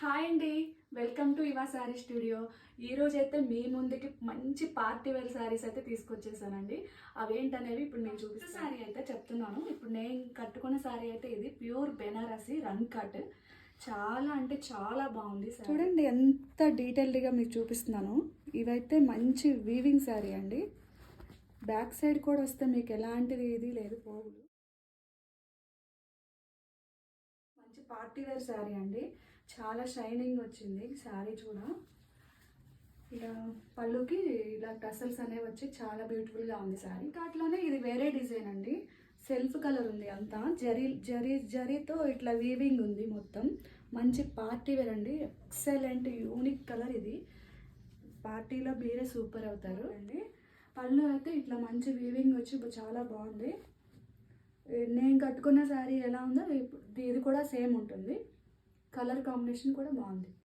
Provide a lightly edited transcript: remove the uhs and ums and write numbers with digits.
Hi అండి, welcome to ఇవా sari studio. ఈరోజు అయితే మీ ముందుకి మంచి పార్టీ వేర్ శారీస్ అయితే తీసుకొచ్చేసానండి. అవేంటనేవి ఇప్పుడు నేను చూపిస్తాను. శారీ అయితే చెప్తున్నాను. ఇప్పుడు నేను కట్టుకున్న శారీ అయితే ఇది ప్యూర్ బెనారసి రన్ కట్. చాలా అంటే చాలా బాగుంది. చూడండి ఎంత డీటెయిల్డ్గా మీకు చూపిస్తున్నాను. ఇవైతే మంచి వీవింగ్ శారీ అండి. బ్యాక్ సైడ్ కూడా వస్తే మీకు ఎలాంటిది ఇది లేదు, పోగులు. మంచి పార్టీ వేర్ శారీ అండి. చాలా షైనింగ్ వచ్చింది శారీ కూడా. ఇలా పళ్ళుకి ఇలా టసల్స్ అనేవి వచ్చి చాలా బ్యూటిఫుల్గా ఉంది శారీ. కాట్లోనే ఇది వేరే డిజైన్ అండి. సెల్ఫ్ కలర్ ఉంది, అంతా జరీతో ఇట్లా వీవింగ్ ఉంది మొత్తం. మంచి పార్టీ వేర్ అండి. ఎక్సలెంట్ యూనిక్ కలర్ ఇది. పార్టీలో మీరే సూపర్ అవుతారు అండి. పళ్ళు అయితే ఇట్లా మంచి వీవింగ్ వచ్చి చాలా బాగుంది. నేను కట్టుకున్న శారీ ఎలా ఉందో ఇది కూడా సేమ్ ఉంటుంది. కలర్ కాంబినేషన్ కూడా బాగుంది.